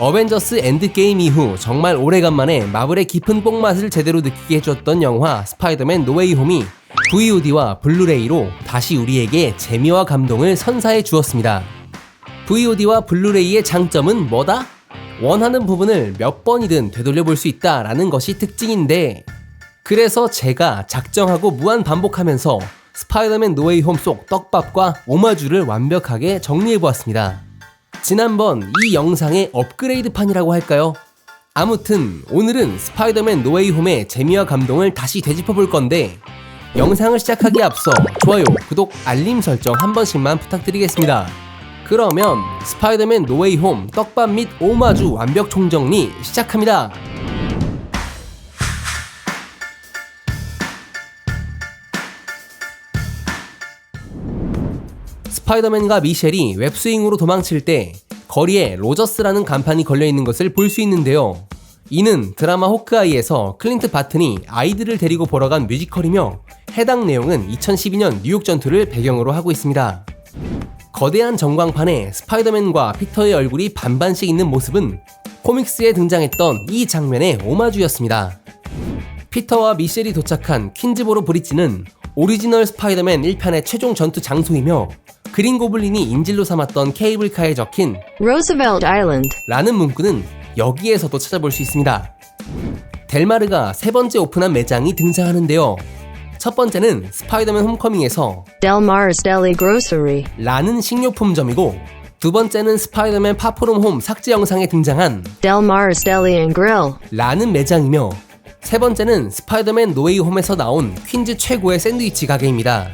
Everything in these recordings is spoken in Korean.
어벤져스 엔드게임 이후 정말 오래간만에 마블의 깊은 뽕맛을 제대로 느끼게 해줬던 영화 스파이더맨 노웨이 홈이 VOD와 블루레이로 다시 우리에게 재미와 감동을 선사해 주었습니다. VOD와 블루레이의 장점은 뭐다? 원하는 부분을 몇 번이든 되돌려볼 수 있다라는 것이 특징인데, 그래서 제가 작정하고 무한 반복하면서 스파이더맨 노웨이 홈 속 떡밥과 오마주를 완벽하게 정리해보았습니다. 지난번 이 영상의 업그레이드판이라고 할까요? 아무튼 오늘은 스파이더맨 노웨이 홈의 재미와 감동을 다시 되짚어볼 건데, 영상을 시작하기에 앞서 좋아요, 구독, 알림 설정 한 번씩만 부탁드리겠습니다. 그러면 스파이더맨 노웨이 홈 떡밥 및 오마주 완벽 총정리 시작합니다. 스파이더맨과 미셸이 웹스윙으로 도망칠 때 거리에 로저스라는 간판이 걸려있는 것을 볼 수 있는데요. 이는 드라마 호크아이에서 클린트 바튼이 아이들을 데리고 보러 간 뮤지컬이며, 해당 내용은 2012년 뉴욕 전투를 배경으로 하고 있습니다. 거대한 전광판에 스파이더맨과 피터의 얼굴이 반반씩 있는 모습은 코믹스에 등장했던 이 장면의 오마주였습니다. 피터와 미셸이 도착한 퀸즈보로 브릿지는 오리지널 스파이더맨 1편의 최종 전투 장소이며, 그린 고블린이 인질로 삼았던 케이블카에 적힌 Roosevelt Island 라는 문구는 여기에서도 찾아볼 수 있습니다. 델마르가 세 번째 오픈한 매장이 등장하는데요. 첫 번째는 스파이더맨 홈커밍에서 Del Mar's Deli Grocery 라는 식료품점이고, 두 번째는 스파이더맨 파프롬 홈 삭제 영상에 등장한 Del Mar's Deli and Grill 라는 매장이며, 세 번째는 스파이더맨 노웨이 홈에서 나온 퀸즈 최고의 샌드위치 가게입니다.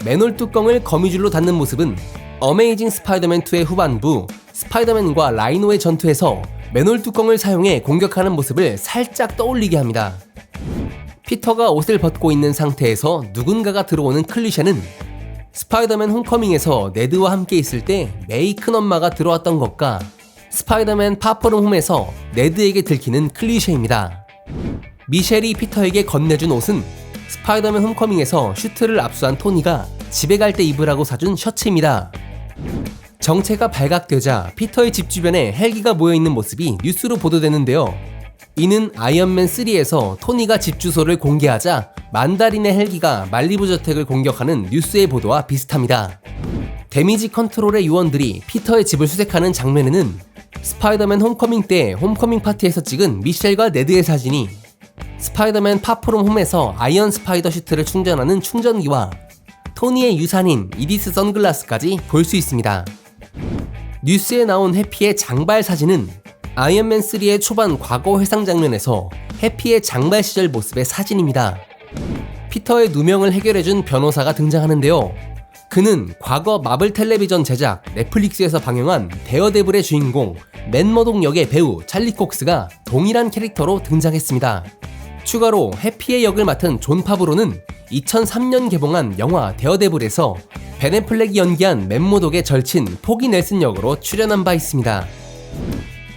맨홀 뚜껑을 거미줄로 닫는 모습은 어메이징 스파이더맨 2의 후반부 스파이더맨과 라이노의 전투에서 맨홀 뚜껑을 사용해 공격하는 모습을 살짝 떠올리게 합니다. 피터가 옷을 벗고 있는 상태에서 누군가가 들어오는 클리셰는 스파이더맨 홈커밍에서 네드와 함께 있을 때 메이 큰엄마가 들어왔던 것과 스파이더맨 파프롬 홈에서 네드에게 들키는 클리셰입니다. 미셸이 피터에게 건네준 옷은 스파이더맨 홈커밍에서 슈트를 압수한 토니가 집에 갈 때 입으라고 사준 셔츠입니다. 정체가 발각되자 피터의 집 주변에 헬기가 모여있는 모습이 뉴스로 보도되는데요. 이는 아이언맨 3에서 토니가 집 주소를 공개하자 만다린의 헬기가 말리부 저택을 공격하는 뉴스의 보도와 비슷합니다. 데미지 컨트롤의 요원들이 피터의 집을 수색하는 장면에는 스파이더맨 홈커밍 때 홈커밍 파티에서 찍은 미셸과 네드의 사진이, 스파이더맨 파프롬 홈에서 아이언 스파이더 슈트를 충전하는 충전기와 토니의 유산인 이디스 선글라스까지 볼 수 있습니다. 뉴스에 나온 해피의 장발 사진은 아이언맨 3의 초반 과거 회상 장면에서 해피의 장발 시절 모습의 사진입니다. 피터의 누명을 해결해준 변호사가 등장하는데요. 그는 과거 마블 텔레비전 제작 넷플릭스에서 방영한 데어데블의 주인공 맨 머독 역의 배우 찰리 콕스가 동일한 캐릭터로 등장했습니다. 추가로 해피의 역을 맡은 존 파브로는 2003년 개봉한 영화 데어데블에서 벤 애플렉이 연기한 맨 머독의 절친 포기 넬슨 역으로 출연한 바 있습니다.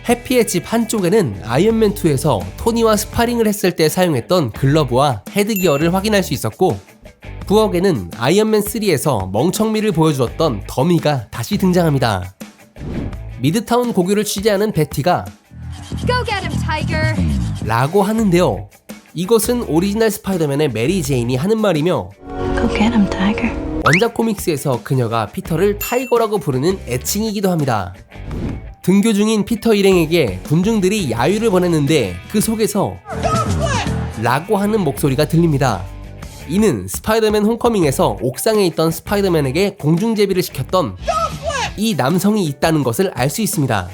해피의 집 한쪽에는 아이언맨2에서 토니와 스파링을 했을 때 사용했던 글러브와 헤드기어를 확인할 수 있었고, 부엌에는 아이언맨3에서 멍청미를 보여주었던 더미가 다시 등장합니다. 미드타운 고교를 취재하는 베티가 Go get him, Tiger. 라고 하는데요. 이것은 오리지널 스파이더맨의 메리 제인이 하는 말이며, Go get him, Tiger 원작 코믹스에서 그녀가 피터를 타이거라고 부르는 애칭이기도 합니다. 등교 중인 피터 일행에게 군중들이 야유를 보냈는데 그 속에서 라고 하는 목소리가 들립니다. 이는 스파이더맨 홈커밍에서 옥상에 있던 스파이더맨에게 공중제비를 시켰던 이 남성이 있다는 것을 알 수 있습니다.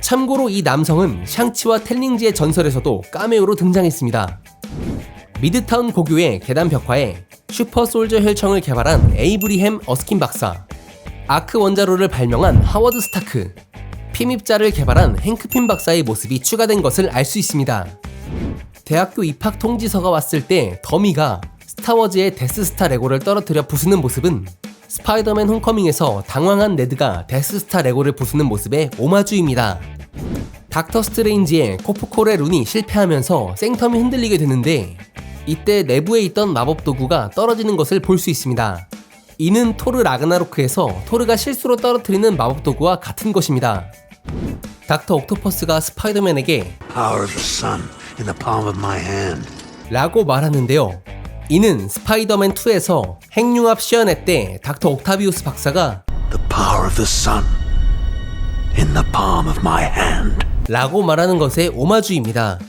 참고로 이 남성은 샹치와 텔링지의 전설에서도 카메오로 등장했습니다. 미드타운 고교의 계단 벽화에 슈퍼 솔저 혈청을 개발한 에이브리햄 어스킨 박사, 아크 원자로를 발명한 하워드 스타크, 피밉자를 개발한 행크핀 박사의 모습이 추가된 것을 알 수 있습니다. 대학교 입학 통지서가 왔을 때 더미가 스타워즈의 데스스타 레고를 떨어뜨려 부수는 모습은 스파이더맨 홈커밍에서 당황한 네드가 데스스타 레고를 부수는 모습의 오마주입니다. 닥터 스트레인지의 코프콜의 룬이 실패하면서 생텀이 흔들리게 되는데, 이때 내부에 있던 마법 도구가 떨어지는 것을 볼 수 있습니다. 이는 토르 라그나로크에서 토르가 실수로 떨어뜨리는 마법 도구와 같은 것입니다. 닥터 옥토퍼스가 스파이더맨에게 Power of the sun in the palm of my hand. 라고 말하는데요. 이는 스파이더맨 2에서 핵융합 시연회 때 닥터 옥타비우스 박사가 The power of the sun in the palm of my hand. 라고 말하는 것의 오마주입니다.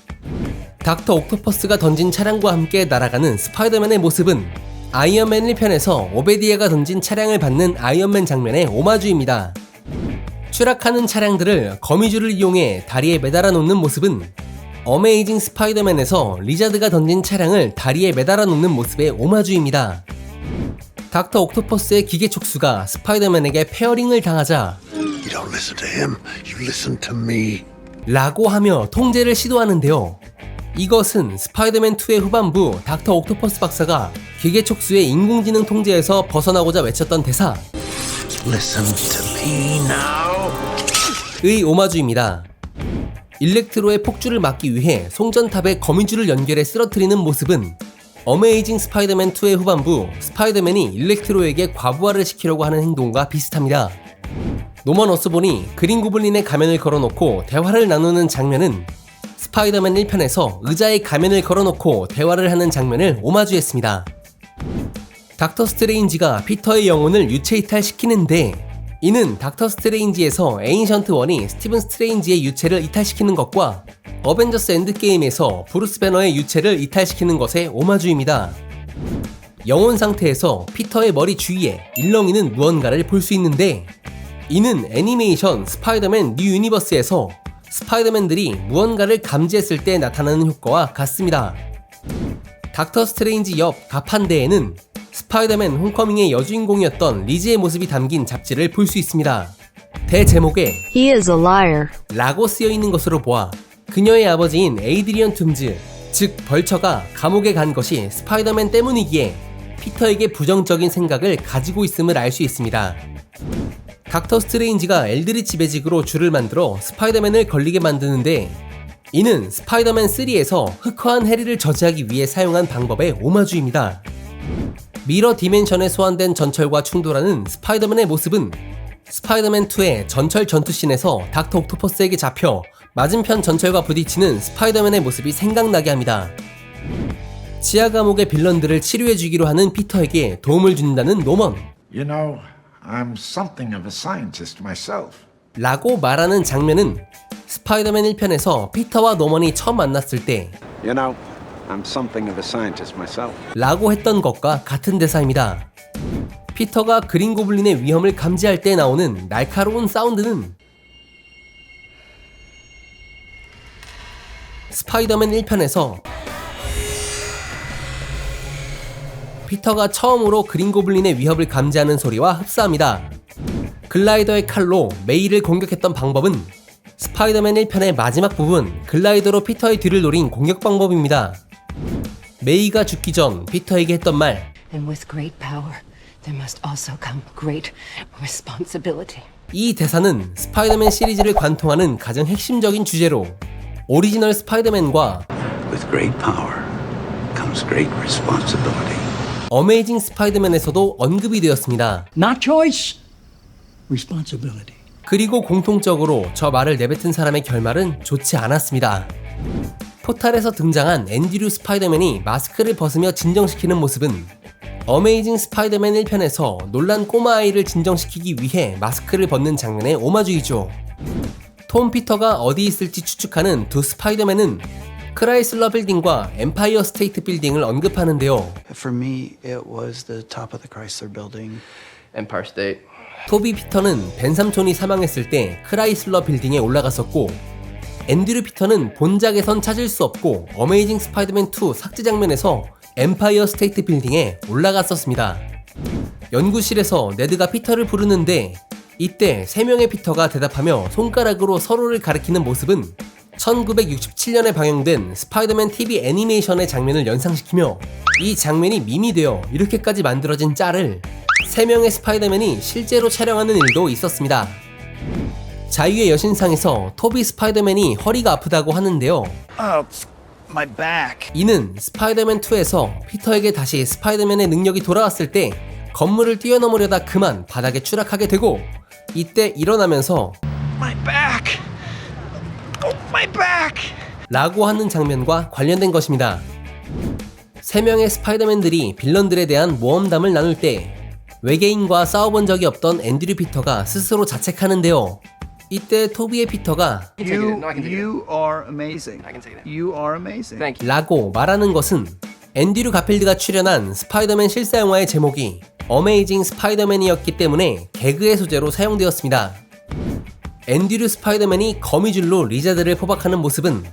닥터 옥토퍼스가 던진 차량과 함께 날아가는 스파이더맨의 모습은 아이언맨 1편에서 오베디아가 던진 차량을 받는 아이언맨 장면의 오마주입니다. 추락하는 차량들을 거미줄을 이용해 다리에 매달아 놓는 모습은 어메이징 스파이더맨에서 리자드가 던진 차량을 다리에 매달아 놓는 모습의 오마주입니다. 닥터 옥토퍼스의 기계 촉수가 스파이더맨에게 페어링을 당하자 You don't listen to him, you listen to me. 라고 하며 통제를 시도하는데요. 이것은 스파이더맨2의 후반부 닥터 옥토퍼스 박사가 기계 촉수의 인공지능 통제에서 벗어나고자 외쳤던 대사 Listen to me now. 의 오마주입니다. 일렉트로의 폭주를 막기 위해 송전탑에 거미줄을 연결해 쓰러뜨리는 모습은 어메이징 스파이더맨 2의 후반부 스파이더맨이 일렉트로에게 과부하를 시키려고 하는 행동과 비슷합니다. 노먼 어스본이 그린 고블린의 가면을 걸어놓고 대화를 나누는 장면은 스파이더맨 1편에서 의자에 가면을 걸어놓고 대화를 하는 장면을 오마주했습니다. 닥터 스트레인지가 피터의 영혼을 유체 이탈시키는데 이는 닥터 스트레인지에서 에인션트 1이 스티븐 스트레인지의 유체를 이탈시키는 것과 어벤져스 엔드게임에서 브루스 배너의 유체를 이탈시키는 것의 오마주입니다. 영혼 상태에서 피터의 머리 주위에 일렁이는 무언가를 볼 수 있는데 이는 애니메이션 스파이더맨 뉴 유니버스에서 스파이더맨들이 무언가를 감지했을 때 나타나는 효과와 같습니다. 닥터 스트레인지 옆 가판대에는 스파이더맨 홈커밍의 여주인공이었던 리즈의 모습이 담긴 잡지를 볼 수 있습니다. 대제목에 He is a liar. 라고 쓰여있는 것으로 보아 그녀의 아버지인 에이드리언 툼즈, 즉 벌처가 감옥에 간 것이 스파이더맨 때문이기에 피터에게 부정적인 생각을 가지고 있음을 알 수 있습니다. 닥터 스트레인지가 엘드리치 매직으로 줄을 만들어 스파이더맨을 걸리게 만드는데 이는 스파이더맨 3에서 흑화한 해리를 저지하기 위해 사용한 방법의 오마주입니다. 미러 디멘션에 소환된 전철과 충돌하는 스파이더맨의 모습은 스파이더맨 2의 전철 전투씬에서 닥터 옥토퍼스에게 잡혀 맞은편 전철과 부딪히는 스파이더맨의 모습이 생각나게 합니다. 지하 감옥의 빌런들을 치료해주기로 하는 피터에게 도움을 준다는 노먼 You know, I'm something of a scientist myself. 라고 말하는 장면은 스파이더맨 1편에서 피터와 노먼이 처음 만났을 때 You know, I'm something of a scientist myself. 라고 했던 것과 같은 대사입니다. 피터가 그린 고블린의 위험을 감지할 때 나오는 날카로운 사운드는 스파이더맨 1편에서 피터가 처음으로 그린 고블린의 위협을 감지하는 소리와 흡사합니다. 글라이더의 칼로 메이를 공격했던 방법은 스파이더맨 1편의 마지막 부분 글라이더로 피터의 뒤를 노린 공격 방법입니다. 메이가 죽기 전 피터에게 했던 말 And with great power, there must also come great responsibility. 이 대사는 스파이더맨 시리즈를 관통하는 가장 핵심적인 주제로 오리지널 스파이더맨과 With great power comes great responsibility. 어메이징 스파이더맨에서도 언급이 되었습니다. Not choice, responsibility. 그리고 공통적으로 저 말을 내뱉은 사람의 결말은 좋지 않았습니다. 포탈에서 등장한 앤드류 스파이더맨이 마스크를 벗으며 진정시키는 모습은 어메이징 스파이더맨 1편에서 놀란 꼬마아이를 진정시키기 위해 마스크를 벗는 장면의 오마주이죠. 톰 피터가 어디 있을지 추측하는 두 스파이더맨은 크라이슬러 빌딩과 엠파이어 스테이트 빌딩을 언급하는데요. For me, it was the top of the Chrysler Building. Empire State. 토비 피터는 벤 삼촌이 사망했을 때 크라이슬러 빌딩에 올라갔었고 앤드류 피터는 본작에선 찾을 수 없고 어메이징 스파이더맨 2 삭제 장면에서 엠파이어 스테이트 빌딩에 올라갔었습니다. 연구실에서 네드가 피터를 부르는데 이때 3명의 피터가 대답하며 손가락으로 서로를 가리키는 모습은 1967년에 방영된 스파이더맨 TV 애니메이션의 장면을 연상시키며 이 장면이 밈이 되어 이렇게까지 만들어진 짤을 3명의 스파이더맨이 실제로 촬영하는 일도 있었습니다. 자유의 여신상에서 토비 스파이더맨이 허리가 아프다고 하는데요. My back. 이는 스파이더맨 2에서 피터에게 다시 스파이더맨의 능력이 돌아왔을 때 건물을 뛰어넘으려다 그만 바닥에 추락하게 되고 이때 일어나면서 My back. 라고 하는 장면과 관련된 것입니다. 3명의 스파이더맨들이 빌런들에 대한 모험담을 나눌 때 외계인과 싸워본 적이 없던 앤드류 피터가 스스로 자책하는데요. 이때 토비의 피터가 You are amazing. You are amazing. 라고 말하는 것은 앤드류 가필드가 출연한 스파이더맨 실사 영화의 제목이 어메이징 스파이더맨이었기 때문에 개그의 소재로 사용되었습니다. 앤드류 스파이더맨이 거미줄로 리자드를 포박하는 모습은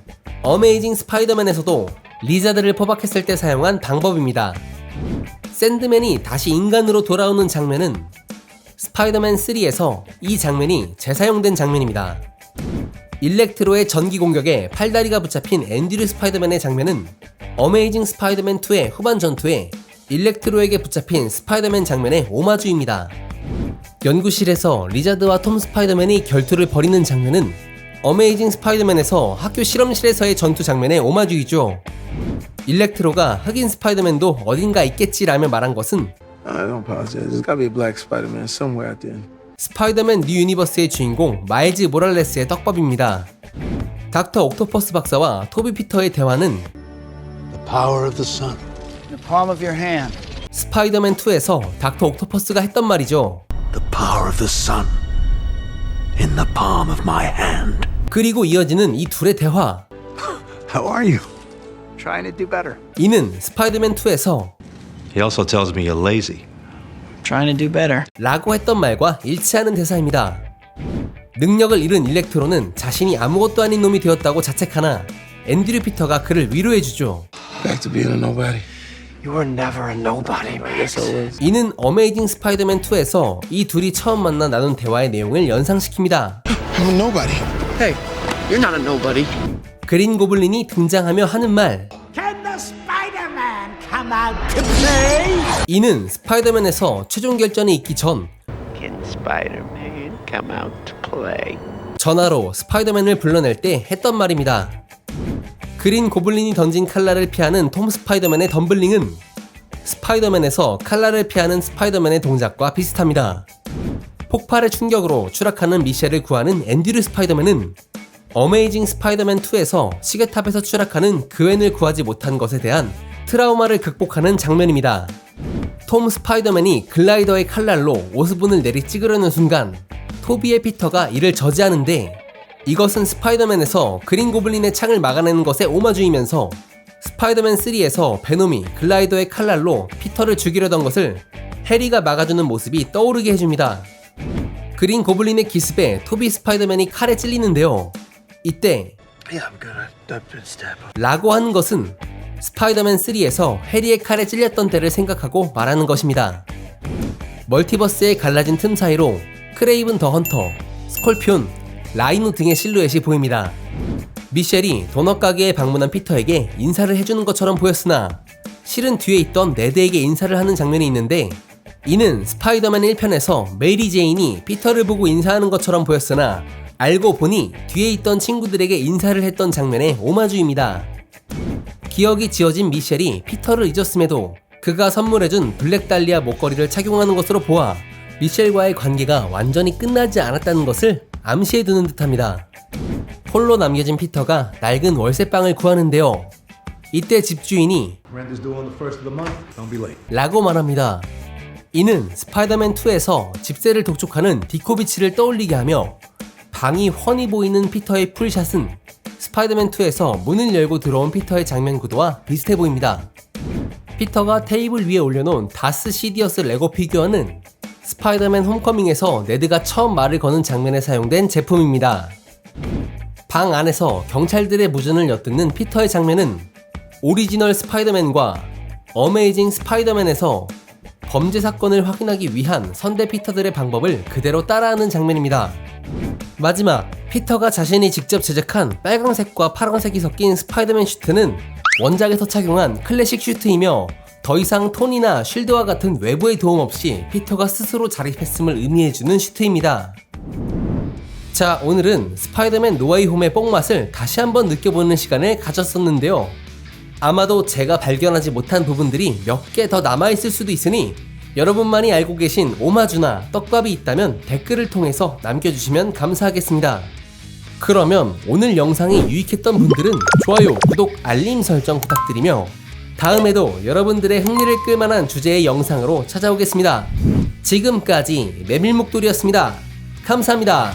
어메이징 스파이더맨에서도 리자드를 포박했을 때 사용한 방법입니다. 샌드맨이 다시 인간으로 돌아오는 장면은 스파이더맨 3에서 이 장면이 재사용된 장면입니다. 일렉트로의 전기 공격에 팔다리가 붙잡힌 앤드류 스파이더맨의 장면은 어메이징 스파이더맨 2의 후반 전투에 일렉트로에게 붙잡힌 스파이더맨 장면의 오마주입니다. 연구실에서 리자드와 톰 스파이더맨이 결투를 벌이는 장면은 어메이징 스파이더맨에서 학교 실험실에서의 전투 장면의 오마주이죠. 일렉트로가 흑인 스파이더맨도 어딘가 있겠지라며 말한 것은 don't apologize. There's gotta be a black Spider-Man somewhere out there. 스파이더맨 뉴 유니버스의 주인공 마일즈 모랄레스의 떡밥입니다. 닥터 옥토퍼스 박사와 토비 피터의 대화는 The power of the sun. In the palm of your hand. 스파이더맨 2에서 닥터 옥토퍼스가 했던 말이죠. The power of the sun. In the palm of my hand. 그리고 이어지는 이 둘의 대화. How are you? Trying to do better. 이는 스파이더맨 2에서 He also tells me you're lazy. Trying to do better. 라고 했던 말과 일치하는 대사입니다. 능력을 잃은 일렉트로는 자신이 아무것도 아닌 놈이 되었다고 자책하나 앤드류 피터가 그를 위로해주죠. Back to being a nobody. You were never a nobody. I guess I was. 이는 어메이징 스파이더맨 2에서 이 둘이 처음 만나 나눈 대화의 내용을 연상시킵니다. I'm a nobody. Hey, you're not a nobody. 그린 고블린이 등장하며 하는 말. 이는 스파이더맨에서 최종 결전이 있기 전 Can Spider-Man come out to play? 전화로 스파이더맨을 불러낼 때 했던 말입니다. 그린 고블린이 던진 칼날을 피하는 톰 스파이더맨의 덤블링은 스파이더맨에서 칼날을 피하는 스파이더맨의 동작과 비슷합니다. 폭발의 충격으로 추락하는 미셸을 구하는 앤드류 스파이더맨은 어메이징 스파이더맨 2에서 시계탑에서 추락하는 그웬을 구하지 못한 것에 대한 트라우마를 극복하는 장면입니다. 톰 스파이더맨이 글라이더의 칼날로 오스본을 내리 찍으려는 순간 토비의 피터가 이를 저지하는데 이것은 스파이더맨에서 그린 고블린의 창을 막아내는 것에 오마주이면서 스파이더맨 3에서 베놈이 글라이더의 칼날로 피터를 죽이려던 것을 해리가 막아주는 모습이 떠오르게 해줍니다. 그린 고블린의 기습에 토비 스파이더맨이 칼에 찔리는데요. 이때 Yeah, I'm good. I've been stabbed. 라고 하는 것은 스파이더맨 3에서 해리의 칼에 찔렸던 때를 생각하고 말하는 것입니다. 멀티버스의 갈라진 틈 사이로 크레이븐 더 헌터, 스콜피온, 라이노 등의 실루엣이 보입니다. 미셸이 도넛 가게에 방문한 피터에게 인사를 해주는 것처럼 보였으나 실은 뒤에 있던 네드에게 인사를 하는 장면이 있는데 이는 스파이더맨 1편에서 메리 제인이 피터를 보고 인사하는 것처럼 보였으나 알고 보니 뒤에 있던 친구들에게 인사를 했던 장면의 오마주입니다. 기억이 지워진 미셸이 피터를 잊었음에도 그가 선물해준 블랙 달리아 목걸이를 착용하는 것으로 보아 미셸과의 관계가 완전히 끝나지 않았다는 것을 암시해두는 듯합니다. 홀로 남겨진 피터가 낡은 월세방을 구하는데요. 이때 집주인이 라고 말합니다. 이는 스파이더맨 2에서 집세를 독촉하는 디코비치를 떠올리게 하며 방이 훤히 보이는 피터의 풀샷은 스파이더맨 2에서 문을 열고 들어온 피터의 장면 구도와 비슷해 보입니다. 피터가 테이블 위에 올려놓은 다스 시디어스 레고 피규어는 스파이더맨 홈커밍에서 네드가 처음 말을 거는 장면에 사용된 제품입니다. 방 안에서 경찰들의 무전을 엿듣는 피터의 장면은 오리지널 스파이더맨과 어메이징 스파이더맨에서 범죄 사건을 확인하기 위한 선대 피터들의 방법을 그대로 따라하는 장면입니다. 마지막, 피터가 자신이 직접 제작한 빨강색과 파란색이 섞인 스파이더맨 슈트는 원작에서 착용한 클래식 슈트이며 더 이상 톤이나 쉴드와 같은 외부의 도움 없이 피터가 스스로 자립했음을 의미해주는 슈트입니다. 자, 오늘은 스파이더맨 노웨이 홈의 뽕맛을 다시 한번 느껴보는 시간을 가졌었는데요. 아마도 제가 발견하지 못한 부분들이 몇 개 더 남아있을 수도 있으니 여러분만이 알고 계신 오마주나 떡밥이 있다면 댓글을 통해서 남겨주시면 감사하겠습니다. 그러면 오늘 영상이 유익했던 분들은 좋아요, 구독, 알림 설정 부탁드리며 다음에도 여러분들의 흥미를 끌만한 주제의 영상으로 찾아오겠습니다. 지금까지 메밀목도리였습니다. 감사합니다.